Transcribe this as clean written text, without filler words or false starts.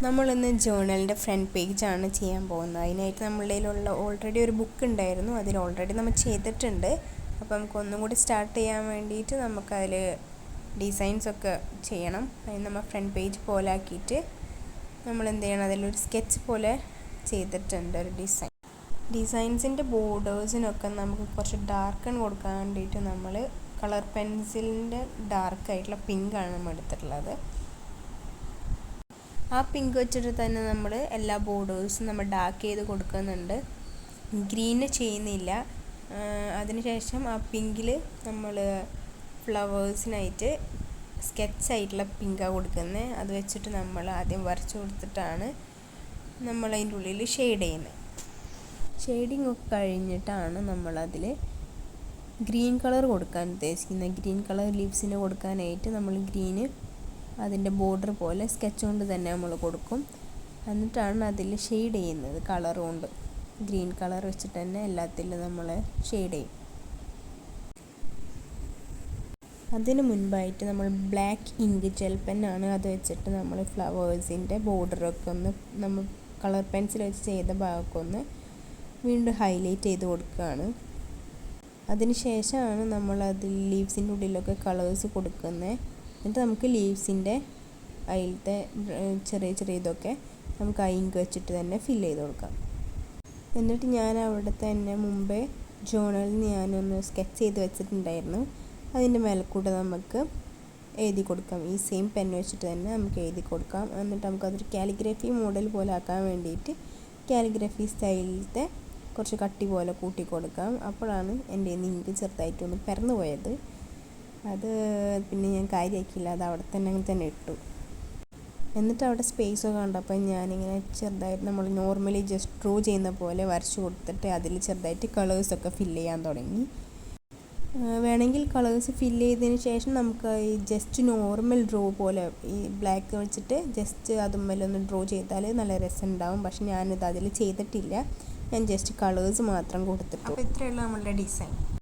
നമ്മളിന്ന് ജേർണലിൻ്റെ ഫ്രണ്ട് പേജാണ് ചെയ്യാൻ പോകുന്നത്. അതിനായിട്ട് നമ്മളുടെ കയ്യിലുള്ള ഓൾറെഡി ഒരു ബുക്ക് ഉണ്ടായിരുന്നു, അതിൽ ഓൾറെഡി നമ്മൾ ചെയ്തിട്ടുണ്ട്. അപ്പോൾ നമുക്ക് ഒന്നും കൂടി സ്റ്റാർട്ട് ചെയ്യാൻ വേണ്ടിയിട്ട് നമുക്കതിൽ ഡിസൈൻസൊക്കെ ചെയ്യണം. അതിന് നമ്മൾ ഫ്രണ്ട് പേജ് പോലെ ആക്കിയിട്ട് നമ്മൾ എന്ത് ചെയ്യണം, അതിലൊരു സ്കെച്ച് പോലെ ചെയ്തിട്ടുണ്ട് ഒരു ഡിസൈൻസിൻ്റെ ബോർഡേഴ്സിനൊക്കെ നമുക്ക് കുറച്ച് ഡാർക്കൺ കൊടുക്കാൻ വേണ്ടിയിട്ട് നമ്മൾ കളർ പെൻസിലിൻ്റെ ഡാർക്കായിട്ടുള്ള പിങ്കാണ് നമ്മൾ എടുത്തിട്ടുള്ളത്. ആ പിങ്ക് വെച്ചിട്ട് തന്നെ നമ്മൾ എല്ലാ ബോർഡേഴ്സും നമ്മൾ ഡാർക്ക് ചെയ്ത് കൊടുക്കുന്നുണ്ട്. ഗ്രീന് ചെയ്യുന്നില്ല. അതിനുശേഷം ആ പിങ്കിൽ നമ്മൾ ഫ്ലവേഴ്സിനായിട്ട് സ്കെച്ചായിട്ടുള്ള പിങ്കാണ് കൊടുക്കുന്നത്. അത് വെച്ചിട്ട് നമ്മൾ ആദ്യം വരച്ച് കൊടുത്തിട്ടാണ് നമ്മൾ അതിൻ്റെ ഉള്ളിൽ ഷെയ്ഡ് ചെയ്യുന്നത്. ഷെയ്ഡിങ് ഒക്കെ കഴിഞ്ഞിട്ടാണ് നമ്മളതിൽ ഗ്രീൻ കളർ കൊടുക്കാൻ ഉദ്ദേശിക്കുന്നത്. ഗ്രീൻ കളർ ലീവ്സിന് കൊടുക്കാനായിട്ട് നമ്മൾ ഗ്രീന് അതിൻ്റെ ബോർഡർ പോലെ സ്കെച്ച് കൊണ്ട് തന്നെ നമ്മൾ കൊടുക്കും. എന്നിട്ടാണ് അതിൽ ഷെയ്ഡ് ചെയ്യുന്നത്. കളർ കൊണ്ട് ഗ്രീൻ കളർ വെച്ചിട്ട് തന്നെ എല്ലാത്തിലും നമ്മൾ ഷെയ്ഡ് ചെയ്യും. അതിന് മുൻപായിട്ട് നമ്മൾ ബ്ലാക്ക് ഇങ്ക് ജെൽ പെന്നാണ്, അത് വെച്ചിട്ട് നമ്മൾ ഫ്ലവേഴ്സിൻ്റെ ബോർഡറൊക്കെ ഒന്ന് നമ്മൾ കളർ പെൻസിൽ വെച്ച് ചെയ്ത ഭാഗമൊക്കെ ഒന്ന് വീണ്ടും ഹൈലൈറ്റ് ചെയ്ത് കൊടുക്കുകയാണ്. അതിന് ശേഷമാണ് നമ്മൾ അതിൽ ലീവ്സിൻ്റെ ഉള്ളിലൊക്കെ കളേഴ്സ് കൊടുക്കുന്നത്. എന്നിട്ട് നമുക്ക് ലീവ്സിൻ്റെ അതിലത്തെ ചെറിയ ചെറിയ ഇതൊക്കെ നമുക്ക് ആ ഇങ്ക് വെച്ചിട്ട് തന്നെ ഫില്ല് ചെയ്ത് കൊടുക്കാം. എന്നിട്ട് ഞാൻ അവിടെ തന്നെ മുമ്പേ ജേർണലിൽ ഞാനൊന്ന് സ്കെച്ച് ചെയ്ത് വെച്ചിട്ടുണ്ടായിരുന്നു. അതിൻ്റെ മേലെ കൂടെ നമുക്ക് എഴുതി കൊടുക്കാം. ഈ സെയിം പെൻ വെച്ചിട്ട് തന്നെ നമുക്ക് എഴുതി കൊടുക്കാം. എന്നിട്ട് നമുക്കതൊരു കാലിഗ്രഫി മോഡൽ പോലെ ആക്കാൻ വേണ്ടിയിട്ട് കാലിഗ്രഫി സ്റ്റൈലിലത്തെ കുറച്ച് കട്ടി പോലെ കൂട്ടി കൊടുക്കാം. അപ്പോഴാണ് എൻ്റെ ഇങ്ക് ചെറുതായിട്ടൊന്ന് പരന്നു പോയത്. അത് പിന്നെ ഞാൻ കാര്യമാക്കിയില്ല, അത് അവിടെ തന്നെ ഇട്ടു. എന്നിട്ട് അവിടെ സ്പേസൊക്കെ കണ്ടപ്പോൾ ഞാനിങ്ങനെ ചെറുതായിട്ട് നമ്മൾ നോർമലി ജസ്റ്റ് ഡ്രോ ചെയ്യുന്ന പോലെ വരച്ച് കൊടുത്തിട്ട് അതിൽ ചെറുതായിട്ട് കളേഴ്സൊക്കെ ഫില്ല് ചെയ്യാൻ തുടങ്ങി. വേണമെങ്കിൽ കളേഴ്സ് ഫില്ല് ചെയ്തതിന് ശേഷം നമുക്ക് ഈ ജസ്റ്റ് നോർമൽ ഡ്രോ പോലെ ഈ ബ്ലാക്ക് വെച്ചിട്ട് ജസ്റ്റ് അതുമ്മലൊന്ന് ഡ്രോ ചെയ്താൽ നല്ല രസമുണ്ടാവും. പക്ഷെ ഞാനിത് അതിൽ ചെയ്തിട്ടില്ല, ഞാൻ ജസ്റ്റ് കളേഴ്സ് മാത്രം കൊടുത്തിട്ടു. അപ്പോൾ ഇത്രയുള്ള നമ്മളുടെ ഡിസൈൻ.